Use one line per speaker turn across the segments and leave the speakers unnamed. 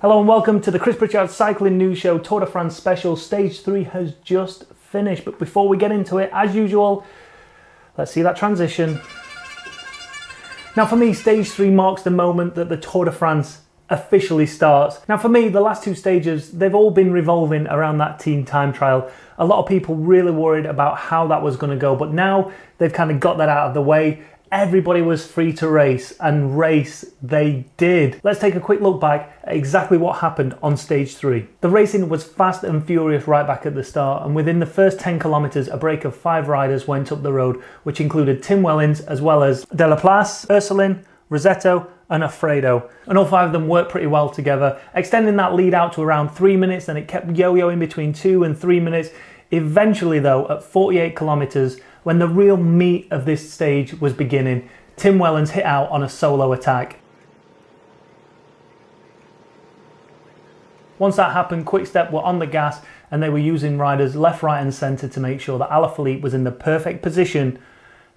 Hello and welcome to the Chris Pritchard Cycling News Show Tour de France Special. Stage 3 has just finished, but before we get into it, as usual, let's see that transition. Now for me, Stage 3 marks the moment that the Tour de France officially starts. Now for me, the last two stages, they've all been revolving around that team time trial. A lot of people really worried about how that was going to go, but now they've kind of got that out of the way. Everybody was free to race, and race they did. Let's take a quick look back at exactly what happened on Stage 3. The racing was fast and furious right back at the start, and within the first 10 kilometres, a break of 5 riders went up the road, which included Tim Wellens, as well as Delaplace, Ursulin, Rosetto, and Alfredo. And all 5 of them worked pretty well together, extending that lead out to around 3 minutes, and it kept yo-yoing between 2 and 3 minutes. Eventually though, at 48 kilometres, when the real meat of this stage was beginning, Tim Wellens hit out on a solo attack. Once that happened, Quick-Step were on the gas and they were using riders left, right and centre to make sure that Alaphilippe was in the perfect position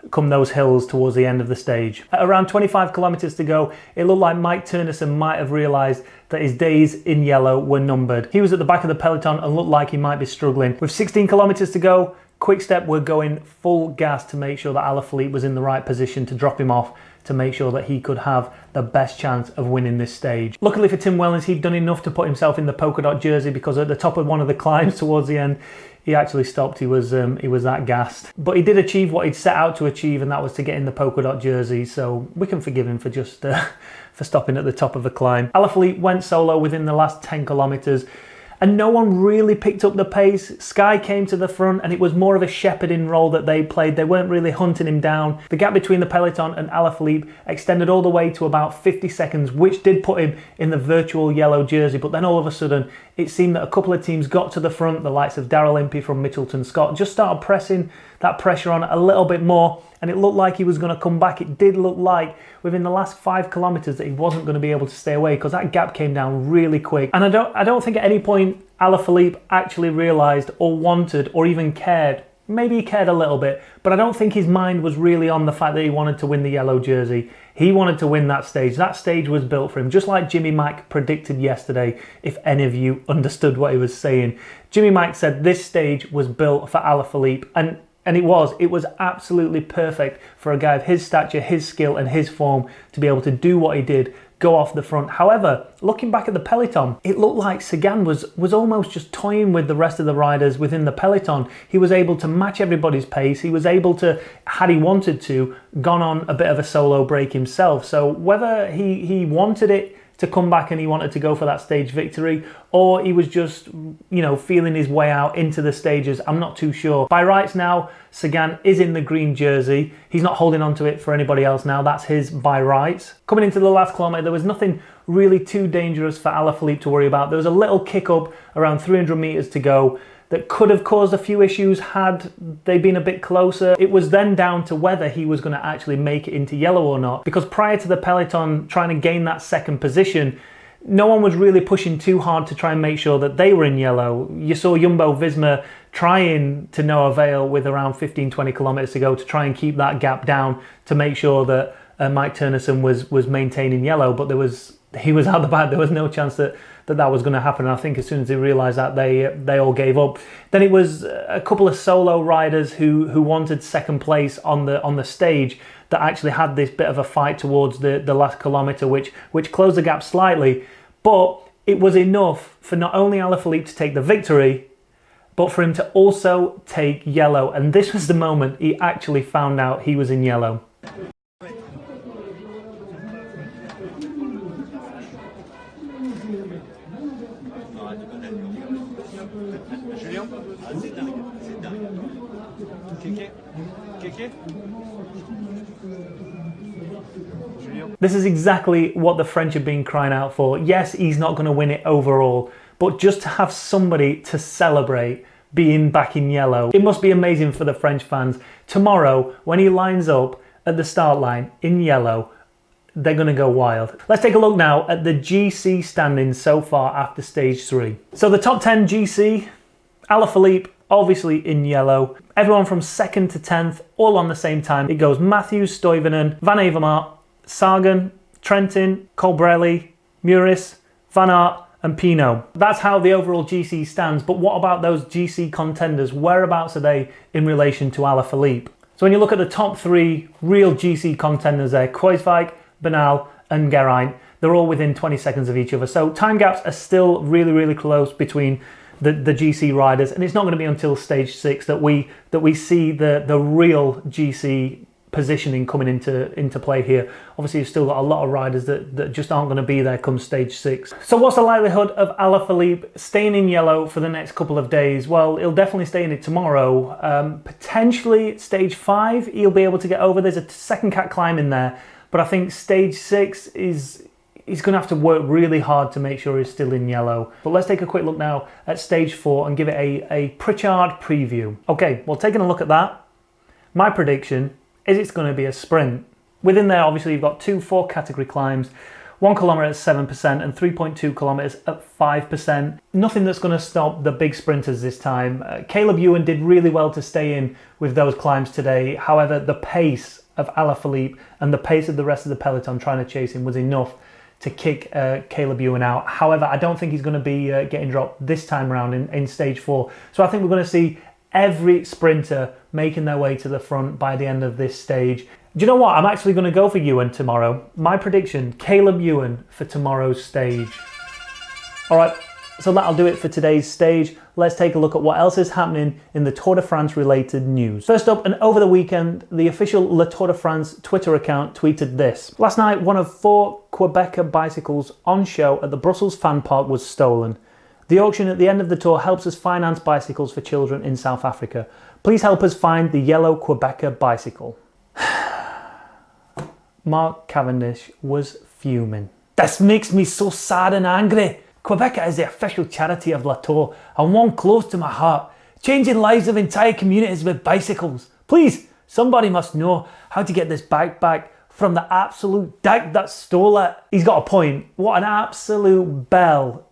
come those hills towards the end of the stage. At around 25 kilometres to go, it looked like Mike Turnison might have realised that his days in yellow were numbered. He was at the back of the peloton and looked like he might be struggling. With 16 kilometres to go, Quick-Step were going full gas to make sure that Alaphilippe was in the right position to drop him off, to make sure that he could have the best chance of winning this stage. Luckily for Tim Wellens, he'd done enough to put himself in the polka dot jersey, because at the top of one of the climbs towards the end, he actually stopped. He was that gassed. But he did achieve what he'd set out to achieve, and that was to get in the polka dot jersey, so we can forgive him for just for stopping at the top of the climb. Alaphilippe went solo within the last 10 kilometres, and no one really picked up the pace. Sky came to the front and it was more of a shepherding role that they played. They weren't really hunting him down. The gap between the peloton and Alaphilippe extended all the way to about 50 seconds, which did put him in the virtual yellow jersey. But then all of a sudden, it seemed that a couple of teams got to the front. The likes of Darrell Impey from Mitchelton Scott just started pressing that pressure on a little bit more, and it looked like he was going to come back. It did look like within the last 5 kilometres that he wasn't going to be able to stay away, because that gap came down really quick. And I don't think at any point Alaphilippe actually realised or wanted or even cared. Maybe he cared a little bit, but I don't think his mind was really on the fact that he wanted to win the yellow jersey. He wanted to win that stage. That stage was built for him, just like Jimmy Mack predicted yesterday, if any of you understood what he was saying. Jimmy Mack said this stage was built for Alaphilippe, and it was absolutely perfect for a guy of his stature, his skill and his form to be able to do what he did, go off the front. However, looking back at the peloton, it looked like Sagan was almost just toying with the rest of the riders within the peloton. He was able to match everybody's pace. He was able to, had he wanted to, gone on a bit of a solo break himself. So whether he wanted it to come back and he wanted to go for that stage victory, or he was just, feeling his way out into the stages, I'm not too sure. By rights now, Sagan is in the green jersey. He's not holding on to it for anybody else now. That's his by rights. Coming into the last kilometre, there was nothing really too dangerous for Alaphilippe to worry about. There was a little kick up around 300 metres to go that could have caused a few issues had they been a bit closer. It was then down to whether he was going to actually make it into yellow or not, because prior to the peloton trying to gain that second position, no one was really pushing too hard to try and make sure that they were in yellow. You saw Jumbo-Visma trying to no avail with around 15-20 kilometres to go to try and keep that gap down to make sure that Mike Turnison was maintaining yellow, but he was out the back. There was no chance that was going to happen. And I think as soon as they realised that, they all gave up. Then it was a couple of solo riders who wanted second place on the stage that actually had this bit of a fight towards the last kilometre, which closed the gap slightly. But it was enough for not only Alaphilippe to take the victory, but for him to also take yellow. And this was the moment he actually found out he was in yellow.
Julian, c'est dingue. Kéké.
This is exactly what the French have been crying out for. Yes, he's not going to win it overall, but just to have somebody to celebrate being back in yellow, it must be amazing for the French fans. Tomorrow, when he lines up at the start line in yellow, they're going to go wild. Let's take a look now at the GC standings so far after stage 3. So the top 10 GC, Alaphilippe obviously in yellow. Everyone from 2nd to 10th, all on the same time. It goes Matthews, Stuyvenen, Van Avermaet, Sagan, Trentin, Colbrelli, Muris, Van Aert and Pinot. That's how the overall GC stands, but what about those GC contenders? Whereabouts are they in relation to Alaphilippe? So when you look at the top three real GC contenders there, Kruijswijk, Bernal and Geraint, they're all within 20 seconds of each other. So time gaps are still really, really close between the GC riders, and it's not going to be until stage 6 that we see the real GC positioning coming into play here. Obviously, you've still got a lot of riders that just aren't going to be there come stage 6. So what's the likelihood of Alaphilippe staying in yellow for the next couple of days? Well, he'll definitely stay in it tomorrow. Potentially stage 5, he'll be able to get over. There's a second cat climb in there, but I think stage 6 he's going to have to work really hard to make sure he's still in yellow. But let's take a quick look now at stage 4 and give it a Pritchard preview. Okay, well, taking a look at that, my prediction is it's going to be a sprint. Within there, obviously, you've got 2 4 category climbs, 1 kilometre at 7% and 3.2 kilometres at 5%. Nothing that's going to stop the big sprinters this time. Caleb Ewan did really well to stay in with those climbs today. However, the pace of Alaphilippe and the pace of the rest of the peloton trying to chase him was enough to kick Caleb Ewan out. However, I don't think he's going to be getting dropped this time around in stage 4. So I think we're going to see every sprinter making their way to the front by the end of this stage. Do you know what? I'm actually going to go for Ewan tomorrow. My prediction, Caleb Ewan for tomorrow's stage. All right, so that'll do it for today's stage. Let's take a look at what else is happening in the Tour de France related news. First up, and over the weekend, the official Le Tour de France Twitter account tweeted this. Last night, one of 4 Quebecer bicycles on show at the Brussels fan park was stolen. The auction at the end of the tour helps us finance bicycles for children in South Africa. Please help us find the yellow Quebecer bicycle. Mark Cavendish was fuming. This makes me so sad and angry. Quebecer is the official charity of La Tour and one close to my heart, changing lives of entire communities with bicycles. Please, somebody must know how to get this bike back from the absolute dick that stole it. He's got a point. What an absolute bell.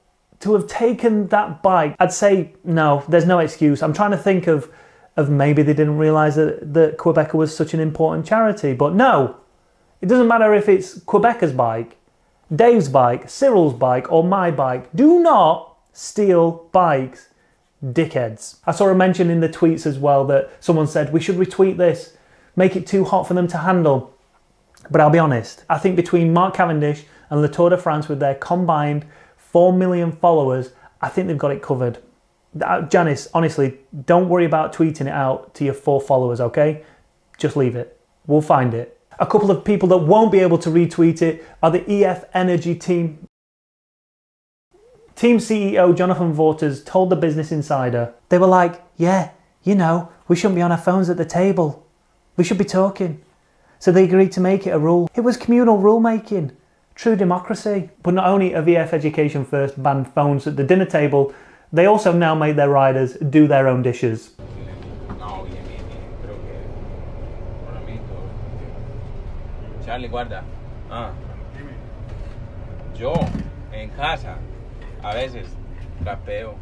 To have taken that bike, I'd say no, there's no excuse. I'm trying to think of maybe they didn't realise that Quebecer was such an important charity, but no, it doesn't matter if it's Quebecer's bike, Dave's bike, Cyril's bike, or my bike. Do not steal bikes, dickheads. I saw a mention in the tweets as well that someone said we should retweet this, make it too hot for them to handle. But I'll be honest, I think between Mark Cavendish and Le Tour de France with their combined 4 million followers, I think they've got it covered. Janice, honestly, don't worry about tweeting it out to your 4 followers, okay? Just leave it. We'll find it. A couple of people that won't be able to retweet it are the EF Energy team. Team CEO Jonathan Vaughters told the Business Insider, they were like, yeah, you know, we shouldn't be on our phones at the table. We should be talking. So they agreed to make it a rule. It was communal rulemaking. True democracy. But not only have EF Education First banned phones at the dinner table, they also now made their riders do their own dishes.
Charlie, guarda. Yo, en casa, a veces, rapeo.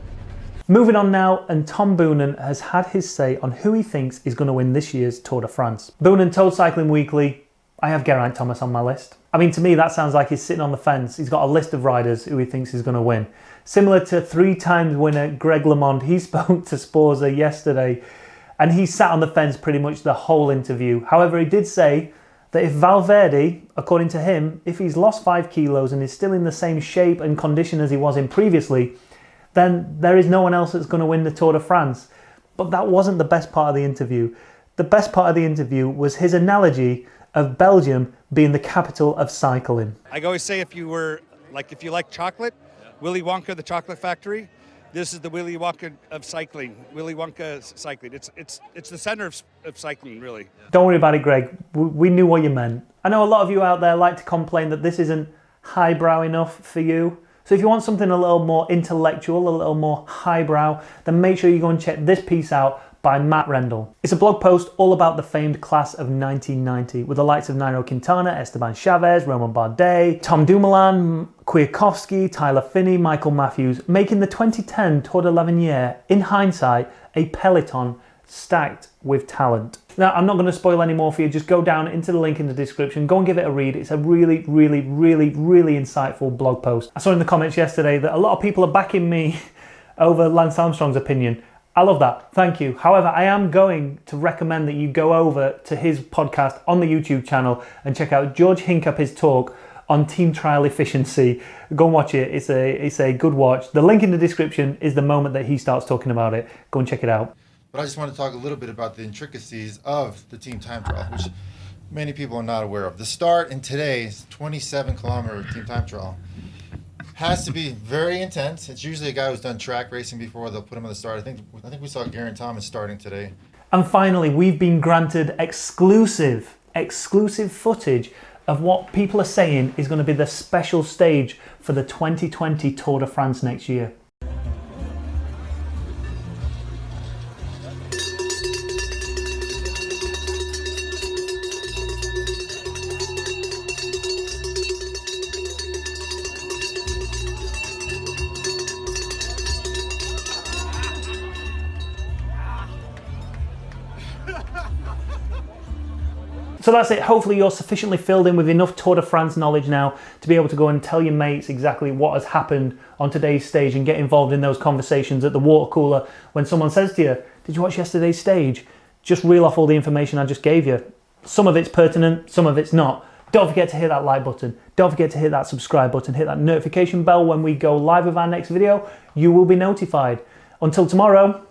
Moving on now, and Tom Boonen has had his say on who he thinks is going to win this year's Tour de France. Boonen told Cycling Weekly, I have Geraint Thomas on my list. I mean, to me, that sounds like he's sitting on the fence. He's got a list of riders who he thinks is going to win. Similar to 3-time winner Greg LeMond, he spoke to Sporza yesterday, and he sat on the fence pretty much the whole interview. However, he did say that if Valverde, according to him, if he's lost 5 kilos and is still in the same shape and condition as he was in previously, then there is no one else that's going to win the Tour de France. But that wasn't the best part of the interview. The best part of the interview was his analogy of Belgium being the capital of cycling.
I always say if you like chocolate, Willy Wonka, the chocolate factory, this is the Willy Wonka of cycling. Willy Wonka cycling. It's the center of cycling, really.
Don't worry about it, Greg. We knew what you meant. I know a lot of you out there like to complain that this isn't highbrow enough for you. So if you want something a little more intellectual, a little more highbrow, then make sure you go and check this piece out by Matt Rendell. It's a blog post all about the famed class of 1990 with the likes of Nairo Quintana, Esteban Chavez, Romain Bardet, Tom Dumoulin, Kwiatkowski, Tyler Finney, Michael Matthews, making the 2010 Tour de l'Avenir, in hindsight, a peloton stacked with talent. Now, I'm not going to spoil any more for you. Just go down into the link in the description. Go and give it a read. It's a really, really, really, really insightful blog post. I saw in the comments yesterday that a lot of people are backing me over Lance Armstrong's opinion. I love that. Thank you. However, I am going to recommend that you go over to his podcast on the YouTube channel and check out George Hincap's talk on team trial efficiency. Go and watch it. It's a good watch. The link in the description is the moment that he starts talking about it. Go and check it out.
But I just want to talk a little bit about the intricacies of the team time trial, which many people are not aware of. The start in today's 27-kilometer team time trial has to be very intense. It's usually a guy who's done track racing before. They'll put him on the start. I think we saw Geraint Thomas starting today.
And finally, we've been granted exclusive footage of what people are saying is going to be the special stage for the 2020 Tour de France next year. So that's it. Hopefully you're sufficiently filled in with enough Tour de France knowledge now to be able to go and tell your mates exactly what has happened on today's stage and get involved in those conversations at the water cooler when someone says to you, did you watch yesterday's stage? Just reel off all the information I just gave you. Some of it's pertinent, some of it's not. Don't forget to hit that like button. Don't forget to hit that subscribe button. Hit that notification bell when we go live with our next video. You will be notified. Until tomorrow.